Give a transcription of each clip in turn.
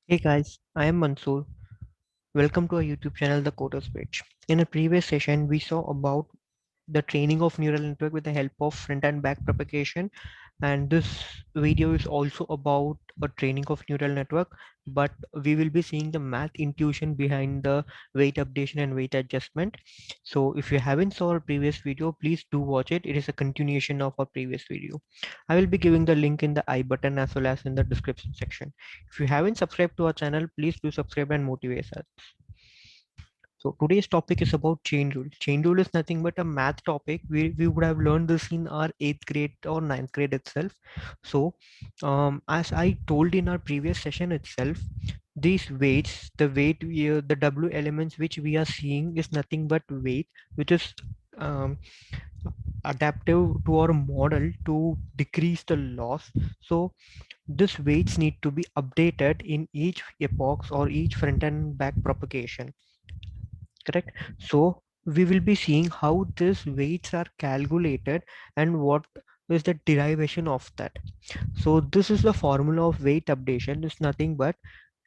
Hey guys, I am Mansoor. Welcome to our YouTube channel, The Coders Page. In a previous session, we saw about the training of neural network with the help of front and back propagation, and this video is also about a training of neural network, but we will be seeing the math intuition behind the weight updation and weight adjustment. So if you haven't saw our previous video, please do watch it. It is a continuation of our previous video. I will be giving the link in the I button as well as in the description section. If you haven't subscribed to our channel, please do subscribe and motivate us. So today's topic is about chain rule. Chain rule is nothing but a math topic. We would have learned this in our 8th grade or ninth grade itself. So as I told in our previous session itself, these weights, the W elements which we are seeing is nothing but weight, which is um, adaptive to our model to decrease the loss. So these weights need to be updated in each epochs or each front and back propagation, correct? So we will be seeing how these weights are calculated and what is the derivation of that. So this is the formula of weight updation. It's nothing but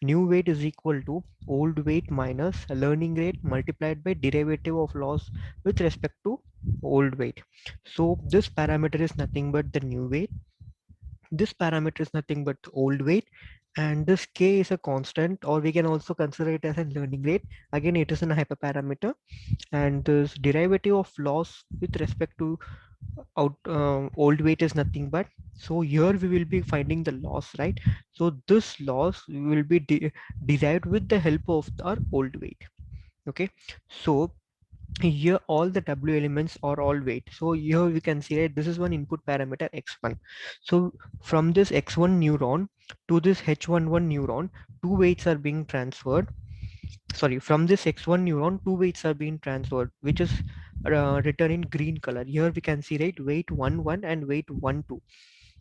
new weight is equal to old weight minus learning rate multiplied by derivative of loss with respect to old weight. So this parameter is nothing but the new weight. This parameter is nothing but old weight, and this k is a constant, or we can also consider it as a learning rate. Again, it is a hyperparameter, and this derivative of loss with respect to old weight is nothing but, so here we will be finding the loss, right? So this loss will be derived with the help of our old weight. Okay, so here all the W elements are all weight. So here we can see that this is one input parameter x1. So from this x1 neuron to this h11 neuron, two weights are being transferred. Sorry, from this x1 neuron, two weights are being transferred, which is written in green color. Here we can see, right, weight 1 1 and weight 1 2.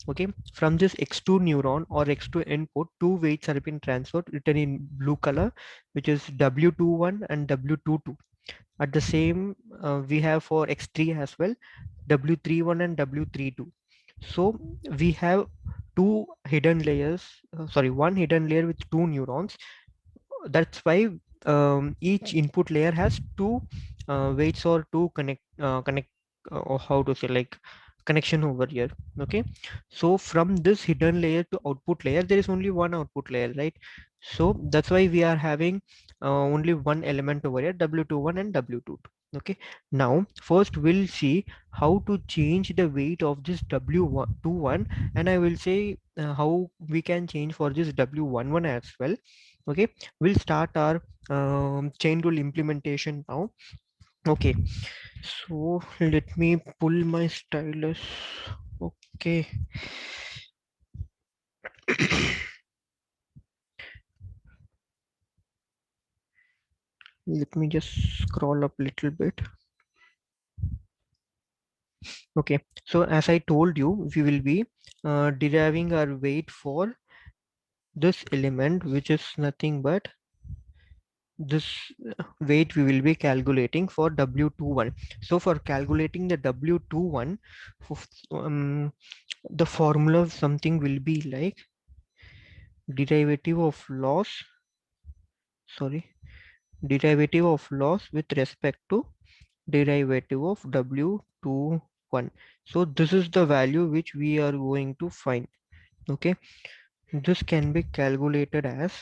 Okay, from this x2 neuron or x2 input, two weights are being transferred, written in blue color, which is w21 and w22. At the same, we have for x3 as well, w31 and w32. So we have two hidden layers, sorry, one hidden layer with two neurons. That's why each input layer has two weights or two connect or how to say, like, connection over here. Okay, so from this hidden layer to output layer, there is only one output layer, right? So that's why we are having only one element over here, w21 and w22. Okay, now first we'll see how to change the weight of this w21, and I will say how we can change for this w11 as well. Okay, we'll start our chain rule implementation now. Okay, so let me pull my stylus. Okay. Let me just scroll up a little bit. Okay, so as I told you, we will be deriving our weight for this element, which is nothing but this weight we will be calculating for w21. So for calculating the w21, the formula of something will be like derivative of loss, sorry, derivative of loss with respect to derivative of w21. So this is the value which we are going to find. Okay, this can be calculated as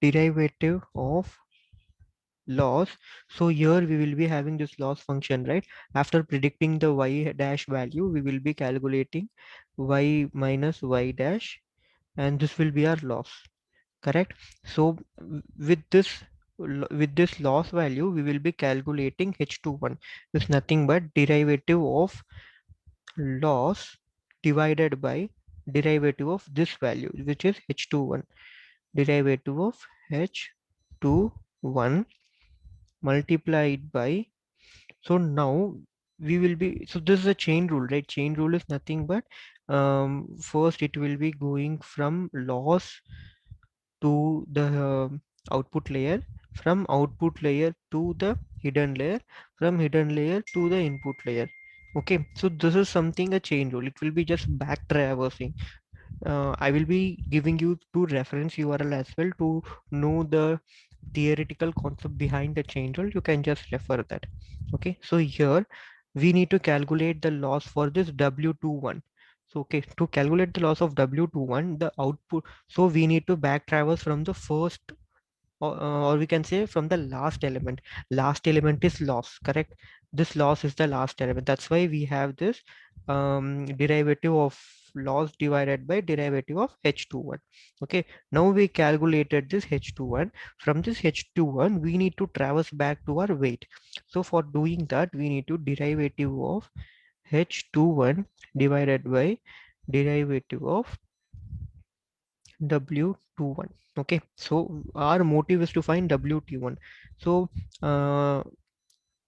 derivative of loss. So here we will be having this loss function, right? After predicting the y dash value, we will be calculating y minus y dash, and this will be our loss, correct? So with this with this loss value, we will be calculating h21. It's nothing but derivative of loss divided by derivative of this value, which is h21. Derivative of h21 multiplied by, so now we will be, so this is a chain rule, right? Chain rule is nothing but first it will be going from loss to the output layer, from output layer to the hidden layer, from hidden layer to the input layer. Okay, so this is something a chain rule. It will be just back traversing. I will be giving you two reference URL as well to know the theoretical concept behind the chain rule. You can just refer that. Okay, so here we need to calculate the loss for this W21. So okay, to calculate the loss of W21, the output, so we need to back traverse from the first, or we can say from the last element. Last element is loss, correct? This loss is the last element. That's why we have this derivative of loss divided by derivative of H21. Okay, now we calculated this H21. From this H21 we need to traverse back to our weight. So for doing that we need to derivative of H21 divided by derivative of W21. Okay, so our motive is to find WT1. So uh,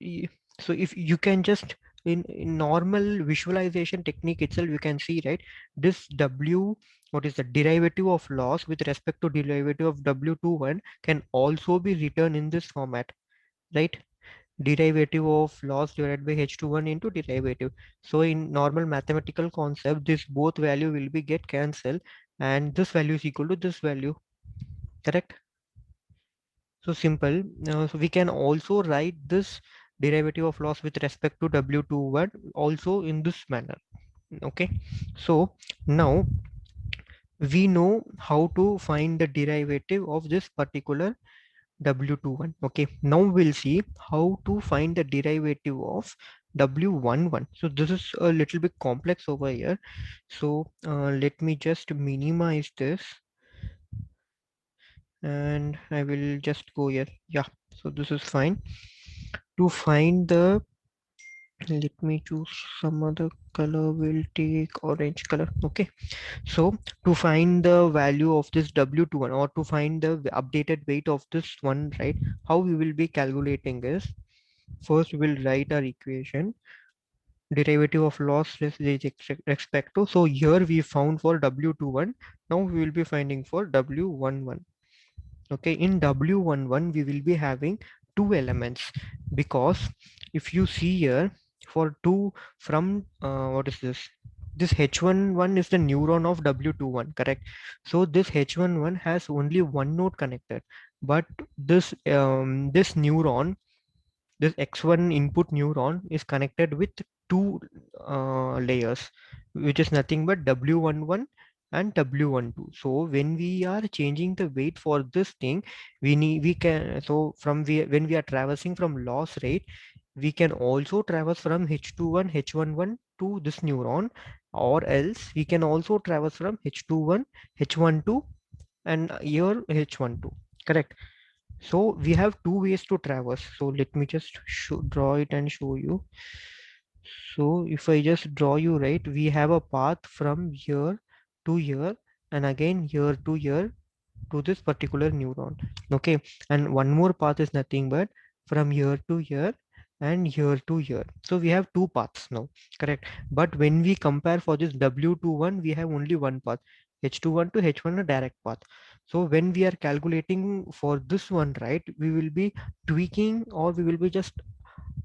y- so if you can just in normal visualization technique itself, you can see, right, this W, what is the derivative of loss with respect to derivative of W21 can also be written in this format, right? Derivative of loss divided by H21 into derivative. So in normal mathematical concept, this both value will be get cancelled and this value is equal to this value, correct? So simple. So we can also write this derivative of loss with respect to W21 also in this manner. Okay. So now we know how to find the derivative of this particular W21. Okay. Now we'll see how to find the derivative of W11. So this is a little bit complex over here. So let me just minimize this and I will just go here. Yeah. So this is fine. To find the, let me choose some other color, we'll take orange color. Okay, so to find the value of this W21 or to find the updated weight of this one, right, how we will be calculating is, first we will write our equation, derivative of loss with respect to, so here we found for W21, now we will be finding for W11. Okay, in W11 we will be having two elements, because if you see here for two from what is this H11 is the neuron of W21, correct? So this H11 has only one node connected, but this neuron, this X1 input neuron is connected with two layers, which is nothing but W11 and W12. So when we are changing the weight for this thing, we can, so from when we are traversing from loss rate, we can also traverse from H21, H11 to this neuron, or else we can also traverse from H21, H12 and here H12, correct? So we have two ways to traverse. So let me just draw it and show you. So if I just draw you, right, we have a path from here to here and again here to here to this particular neuron. Okay, and one more path is nothing but from here to here and here to here. So we have two paths now, correct? But when we compare for this W21, we have only one path, H21 to H1, a direct path. So when we are calculating for this one, right, we will be tweaking or we will be just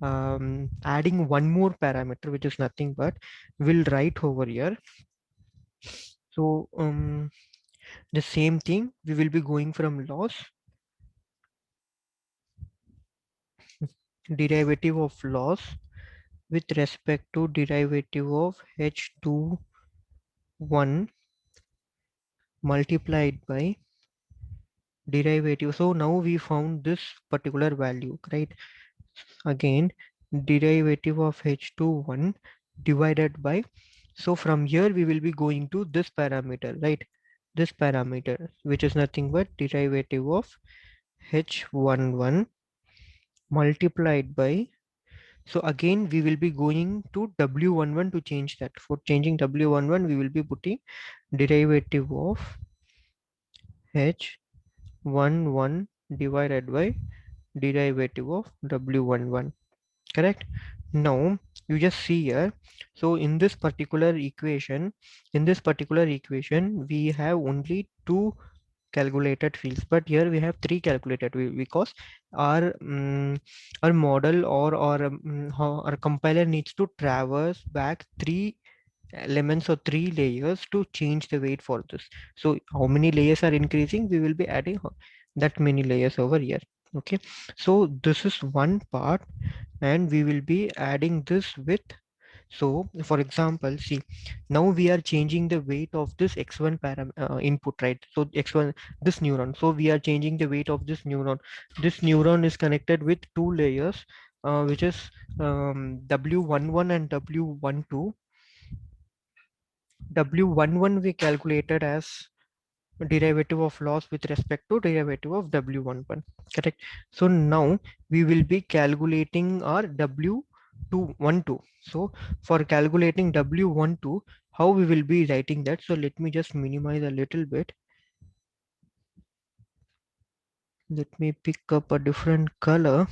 adding one more parameter, which is nothing but we'll write over here. So the same thing, we will be going from loss, derivative of loss with respect to derivative of H21 multiplied by derivative. So now we found this particular value, right? Again, derivative of H21 divided by, so from here we will be going to this parameter, right? This parameter, which is nothing but derivative of H11 multiplied by, so again we will be going to W11 to change that. For changing W11 we will be putting derivative of H11 divided by derivative of W11, correct? Now you just see here, so in this particular equation, we have only two calculated fields, but here we have three calculated because our our model or our compiler needs to traverse back three elements or three layers to change the weight for this. So how many layers are increasing, we will be adding that many layers over here. Okay, so this is one part, and we will be adding this with. So for example, see, now we are changing the weight of this x1 input, right? So x1, this neuron, so we are changing the weight of this neuron. This neuron is connected with two layers, which is w11 and w12. W11 we calculated as derivative of loss with respect to derivative of W11, correct? So now we will be calculating our W212. So for calculating W12, how we will be writing that? So let me just minimize a little bit. Let me pick up a different color.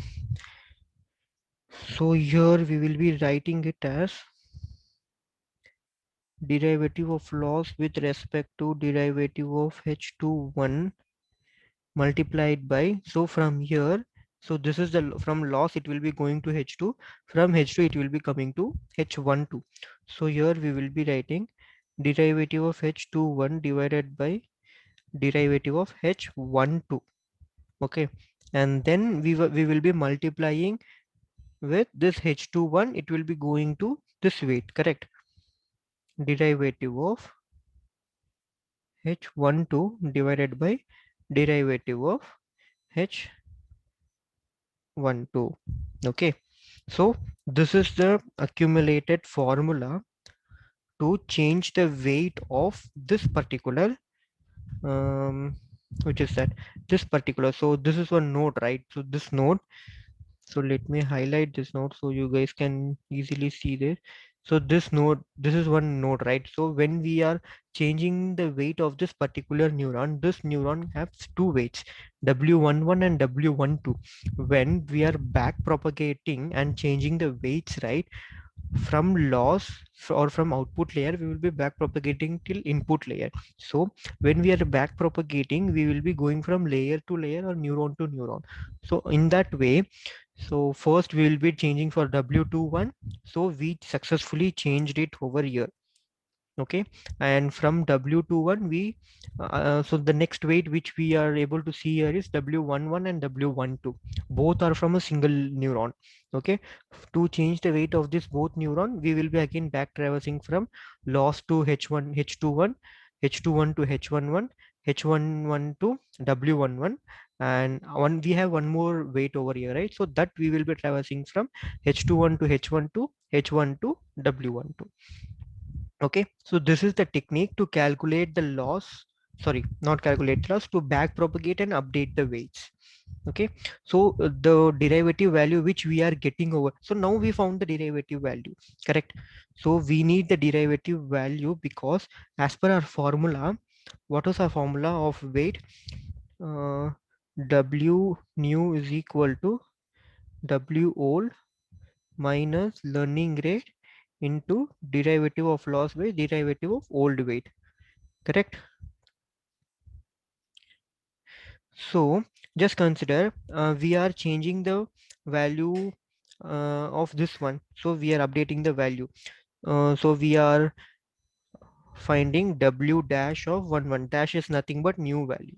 So here we will be writing it as derivative of loss with respect to derivative of H21 multiplied by, so from here, so this is the from loss it will be going to H2, from H2 it will be coming to H12. So here we will be writing derivative of H21 divided by derivative of H12. Okay, and then we will be multiplying with this H21, it will be going to this weight, correct? Derivative of H12 divided by derivative of H12. Okay, so this is the accumulated formula to change the weight of this particular which is that this particular, so this is one node, right? So this node, so let me highlight this node so you guys can easily see this. So this node, this is one node, right? So when we are changing the weight of this particular neuron, this neuron has two weights, W11 and W12. When we are back propagating and changing the weights, right, from loss or from output layer, we will be back propagating till input layer. So when we are back propagating, we will be going from layer to layer or neuron to neuron. So in that way, so first we will be changing for W21. So we successfully changed it over here. Okay, and from W21 we so the next weight which we are able to see here is W11 and W12. Both are from a single neuron. Okay, to change the weight of this both neuron, we will be again back traversing from loss to H1 H21, H21 to H11, H11 to W11, and one we have one more weight over here, right? So that we will be traversing from H21 to H12, H1 to W12. Okay, so this is the technique to calculate the loss, sorry, not calculate loss, to back propagate and update the weights. Okay, so the derivative value which we are getting over, so now we found the derivative value, correct? So we need the derivative value because as per our formula, what is our formula of weight? W new is equal to W old minus learning rate into derivative of loss by derivative of old weight, correct? So just consider we are changing the value of this one, so we are updating the value. So we are finding W dash of 1 dash is nothing but new value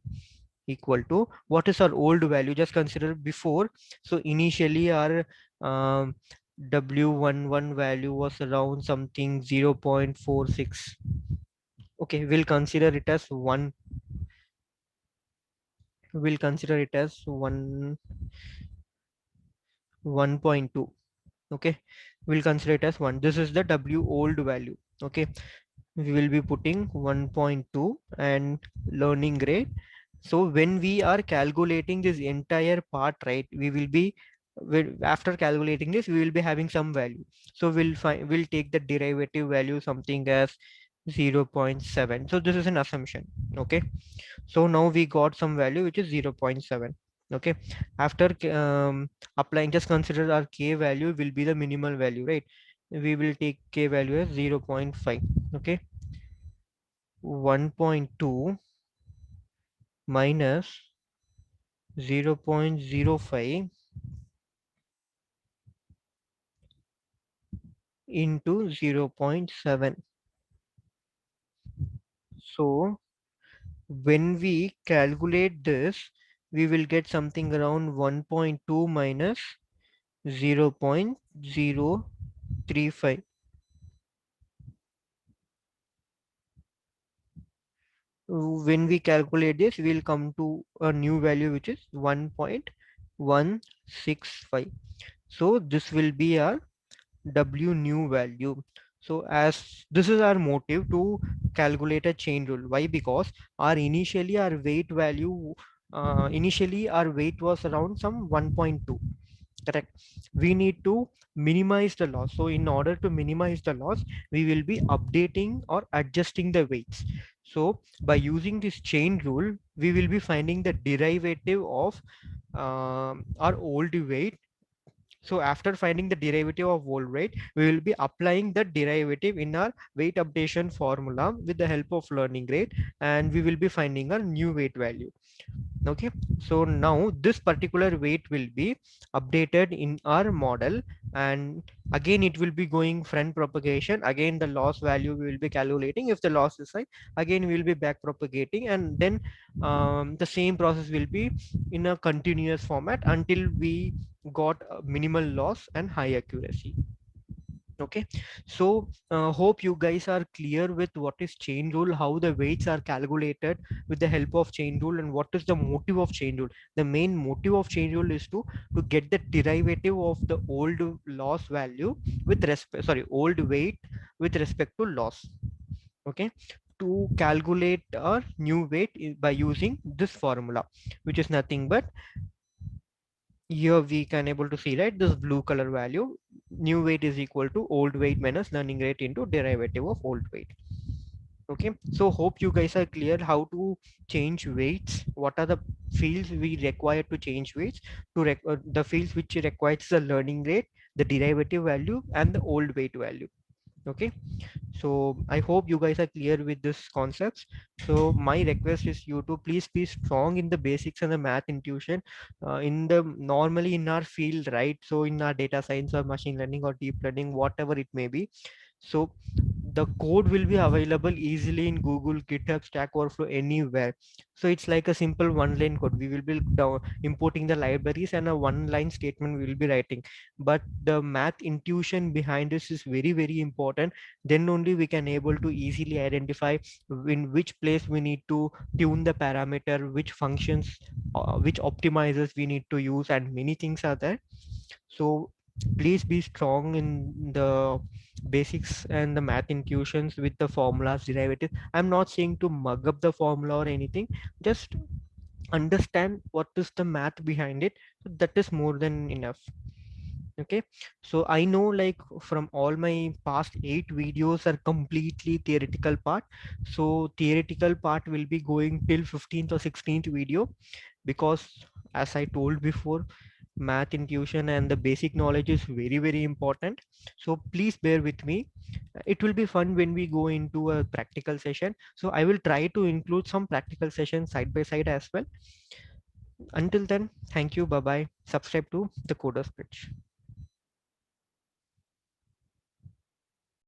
equal to what is our old value. Just consider before, so initially our W11 value was around something 0.46. Okay, we'll consider it as 1, we'll consider it as 1.2. Okay, we'll consider it as 1. This is the W old value. Okay, we will be putting 1.2 and learning rate. So when we are calculating this entire part, right, we will be after calculating this, we will be having some value. So we'll take the derivative value something as 0.7. So this is an assumption. Okay, so now we got some value which is 0.7. Okay, after applying, just consider our k value will be the minimal value, right? We will take k value as 0.5. Okay, 1.2 minus 0.05 into 0.7. So when we calculate this, we will get something around 1.2 minus 0.035. When we calculate this, we'll come to a new value which is 1.165. So this will be our W new value. So as this is our motive to calculate a chain rule. Why? Because our weight value, initially our weight was around some 1.2. Correct. We need to minimize the loss. So in order to minimize the loss, we will be updating or adjusting the weights. So by using this chain rule, we will be finding the derivative of our old weight. So after finding the derivative of old weight, we will be applying the derivative in our weight updation formula with the help of learning rate, and we will be finding a new weight value. Okay, so now this particular weight will be updated in our model, and again it will be going front propagation. Again the loss value we will be calculating. If the loss is high, again we will be back propagating, and then the same process will be in a continuous format until we got a minimal loss and high accuracy. Okay, so hope you guys are clear with what is chain rule, how the weights are calculated with the help of chain rule, and what is the motive of chain rule. The main motive of chain rule is to get the derivative of the old loss value with respect, sorry, old weight with respect to loss. Okay, to calculate a new weight by using this formula, which is nothing but, here we can able to see, right, this blue color value, new weight is equal to old weight minus learning rate into derivative of old weight. Okay, so hope you guys are clear how to change weights, what are the fields we require to change weights, the fields which requires the learning rate, the derivative value, and the old weight value. Okay, so I hope you guys are clear with this concepts. So my request is you to please be strong in the basics and the math intuition, in the normally in our field, right? So in our data science or machine learning or deep learning, whatever it may be, so the code will be available easily in Google, GitHub, Stack Overflow, anywhere. So it's like a simple one line code. We will be importing the libraries, and a one line statement we will be writing. But the math intuition behind this is very, very important. Then only we can able to easily identify in which place we need to tune the parameter, which functions, which optimizers we need to use, and many things are there. So please be strong in the basics and the math intuitions with the formulas, derivatives. I'm not saying to mug up the formula or anything, just understand what is the math behind it. So that is more than enough. Okay, so I know, like, from all my past 8 videos are completely theoretical part. So theoretical part will be going till 15th or 16th video, because as I told before, math intuition and the basic knowledge is very, very important. So please bear with me. It will be fun when we go into a practical session. So I will try to include some practical sessions side by side as well. Until then, thank you. Bye bye. Subscribe to the Coders Pitch.